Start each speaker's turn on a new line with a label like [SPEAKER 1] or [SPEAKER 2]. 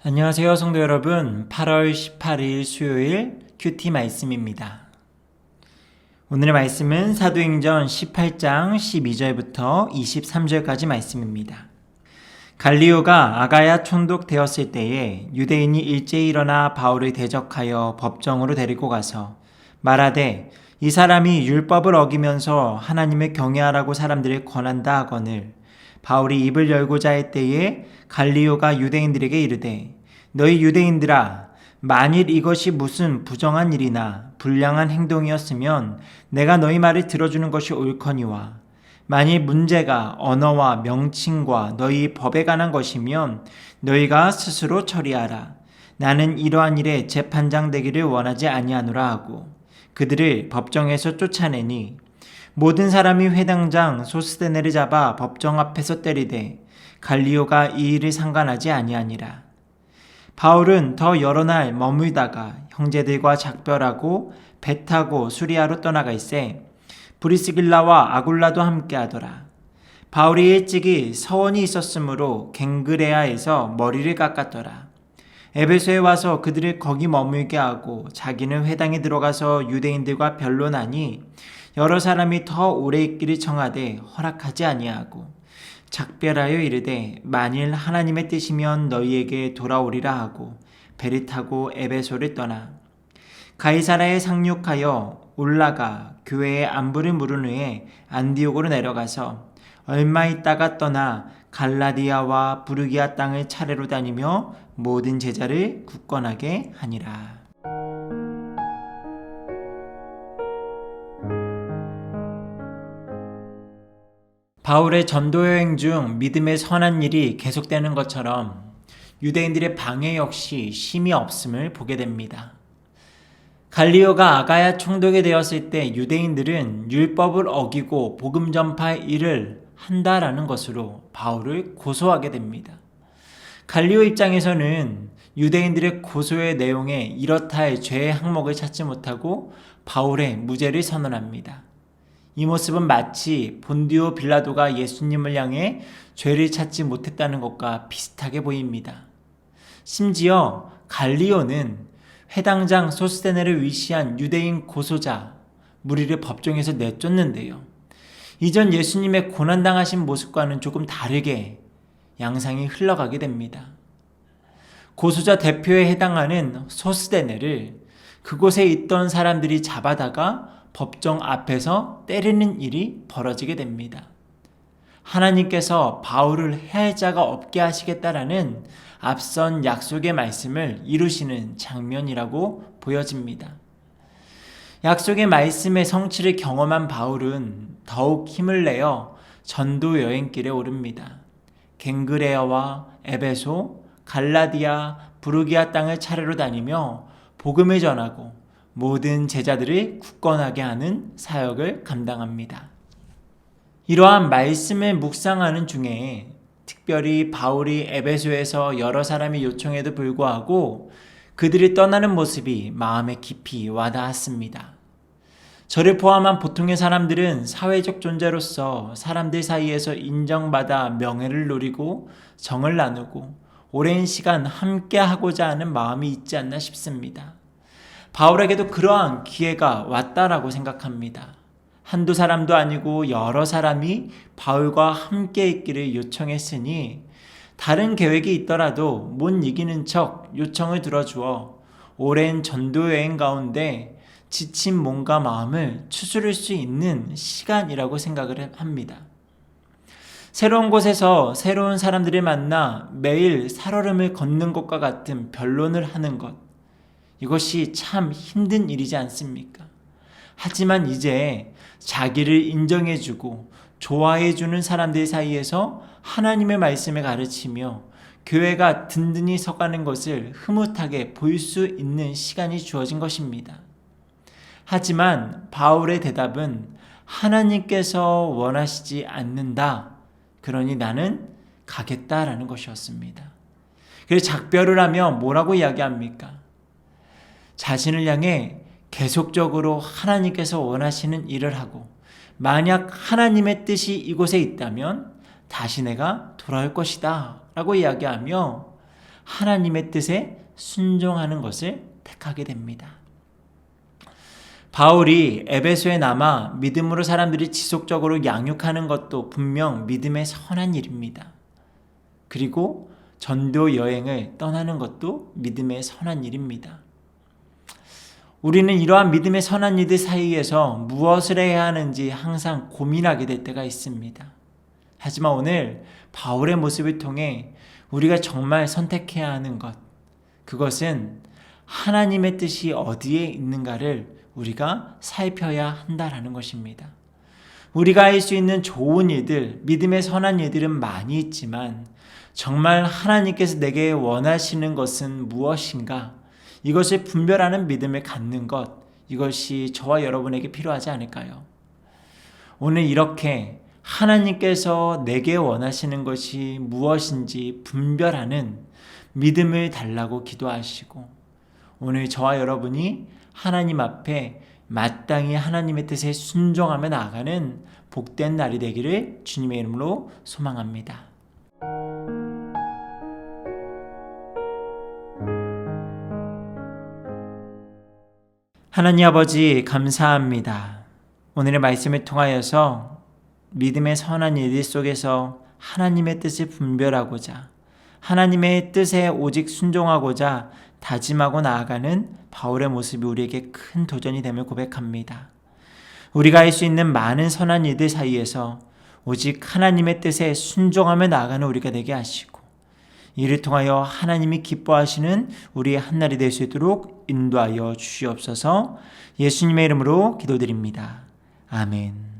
[SPEAKER 1] 안녕하세요, 성도 여러분. 8월 18일 수요일 큐티 말씀입니다. 오늘의 말씀은 사도행전 18장 12절부터 23절까지 말씀입니다. 갈리오가 아가야 총독되었을 때에 유대인이 일제히 일어나 바울을 대적하여 법정으로 데리고 가서 말하되 이 사람이 율법을 어기면서 하나님을 경외하라고 사람들을 권한다 하거늘 바울이 입을 열고자 할 때에 갈리오가 유대인들에게 이르되 너희 유대인들아 만일 이것이 무슨 부정한 일이나 불량한 행동이었으면 내가 너희 말을 들어주는 것이 옳거니와 만일 문제가 언어와 명칭과 너희 법에 관한 것이면 너희가 스스로 처리하라. 나는 이러한 일에 재판장 되기를 원하지 아니하노라 하고 그들을 법정에서 쫓아내니 모든 사람이 회당장 소스데네를 잡아 법정 앞에서 때리되 갈리오가 이 일을 상관하지 아니하니라. 바울은 더 여러 날 머물다가 형제들과 작별하고 배 타고 수리아로 떠나가 있세 브리스길라와 아굴라도 함께하더라. 바울이 일찍이 서원이 있었으므로 갱그레아에서 머리를 깎았더라. 에베소에 와서 그들을 거기 머물게 하고 자기는 회당에 들어가서 유대인들과 변론하니 여러 사람이 더 오래 있기를 청하되 허락하지 아니하고 작별하여 이르되 만일 하나님의 뜻이면 너희에게 돌아오리라 하고 배를 타고 에베소를 떠나 가이사라에 상륙하여 올라가 교회의 안부를 물은 후에 안디옥으로 내려가서 얼마 있다가 떠나 갈라디아와 부르기아 땅을 차례로 다니며 모든 제자를 굳건하게 하니라. 바울의 전도 여행 중 믿음의 선한 일이 계속되는 것처럼 유대인들의 방해 역시 쉼이 없음을 보게 됩니다. 갈리오가 아가야 총독이 되었을 때 유대인들은 율법을 어기고 복음 전파의 일을 한다라는 것으로 바울을 고소하게 됩니다. 갈리오 입장에서는 유대인들의 고소의 내용에 이렇다 할 죄의 항목을 찾지 못하고 바울의 무죄를 선언합니다. 이 모습은 마치 본디오 빌라도가 예수님을 향해 죄를 찾지 못했다는 것과 비슷하게 보입니다. 심지어 갈리오는 회당장 소스데네를 위시한 유대인 고소자 무리를 법정에서 내쫓는데요. 이전 예수님의 고난당하신 모습과는 조금 다르게 양상이 흘러가게 됩니다. 고소자 대표에 해당하는 소스데네를 그곳에 있던 사람들이 잡아다가 법정 앞에서 때리는 일이 벌어지게 됩니다. 하나님께서 바울을 해할 자가 없게 하시겠다라는 앞선 약속의 말씀을 이루시는 장면이라고 보여집니다. 약속의 말씀의 성취를 경험한 바울은 더욱 힘을 내어 전도 여행길에 오릅니다. 갱그레아와 에베소, 갈라디아, 부르기아 땅을 차례로 다니며 복음을 전하고 모든 제자들을 굳건하게 하는 사역을 감당합니다. 이러한 말씀을 묵상하는 중에 특별히 바울이 에베소에서 여러 사람이 요청에도 불구하고 그들이 떠나는 모습이 마음에 깊이 와닿았습니다. 저를 포함한 보통의 사람들은 사회적 존재로서 사람들 사이에서 인정받아 명예를 누리고 정을 나누고 오랜 시간 함께하고자 하는 마음이 있지 않나 싶습니다. 바울에게도 그러한 기회가 왔다라고 생각합니다. 한두 사람도 아니고 여러 사람이 바울과 함께 있기를 요청했으니 다른 계획이 있더라도 못 이기는 척 요청을 들어주어 오랜 전도 여행 가운데 지친 몸과 마음을 추스를 수 있는 시간이라고 생각을 합니다. 새로운 곳에서 새로운 사람들을 만나 매일 살얼음을 걷는 것과 같은 변론을 하는 것, 이것이 참 힘든 일이지 않습니까? 하지만 이제 자기를 인정해주고 좋아해주는 사람들 사이에서 하나님의 말씀을 가르치며 교회가 든든히 서가는 것을 흐뭇하게 볼 수 있는 시간이 주어진 것입니다. 하지만 바울의 대답은 하나님께서 원하시지 않는다. 그러니 나는 가겠다라는 것이었습니다. 그래서 작별을 하며 뭐라고 이야기합니까? 자신을 향해 계속적으로 하나님께서 원하시는 일을 하고 만약 하나님의 뜻이 이곳에 있다면 다시 내가 돌아올 것이다 라고 이야기하며 하나님의 뜻에 순종하는 것을 택하게 됩니다. 바울이 에베소에 남아 믿음으로 사람들이 지속적으로 양육하는 것도 분명 믿음의 선한 일입니다. 그리고 전도 여행을 떠나는 것도 믿음의 선한 일입니다. 우리는 이러한 믿음의 선한 일들 사이에서 무엇을 해야 하는지 항상 고민하게 될 때가 있습니다. 하지만 오늘 바울의 모습을 통해 우리가 정말 선택해야 하는 것, 그것은 하나님의 뜻이 어디에 있는가를 우리가 살펴야 한다라는 것입니다. 우리가 할 수 있는 좋은 일들, 믿음의 선한 일들은 많이 있지만 정말 하나님께서 내게 원하시는 것은 무엇인가? 이것을 분별하는 믿음을 갖는 것, 이것이 저와 여러분에게 필요하지 않을까요? 오늘 이렇게 하나님께서 내게 원하시는 것이 무엇인지 분별하는 믿음을 달라고 기도하시고, 오늘 저와 여러분이 하나님 앞에 마땅히 하나님의 뜻에 순종하며 나아가는 복된 날이 되기를 주님의 이름으로 소망합니다. 하나님 아버지 감사합니다. 오늘의 말씀을 통하여서 믿음의 선한 일들 속에서 하나님의 뜻을 분별하고자, 하나님의 뜻에 오직 순종하고자 다짐하고 나아가는 바울의 모습이 우리에게 큰 도전이 됨을 고백합니다. 우리가 할 수 있는 많은 선한 일들 사이에서 오직 하나님의 뜻에 순종하며 나아가는 우리가 되게 하시고, 이를 통하여 하나님이 기뻐하시는 우리의 한날이 될 수 있도록 인도하여 주시옵소서. 예수님의 이름으로 기도드립니다. 아멘.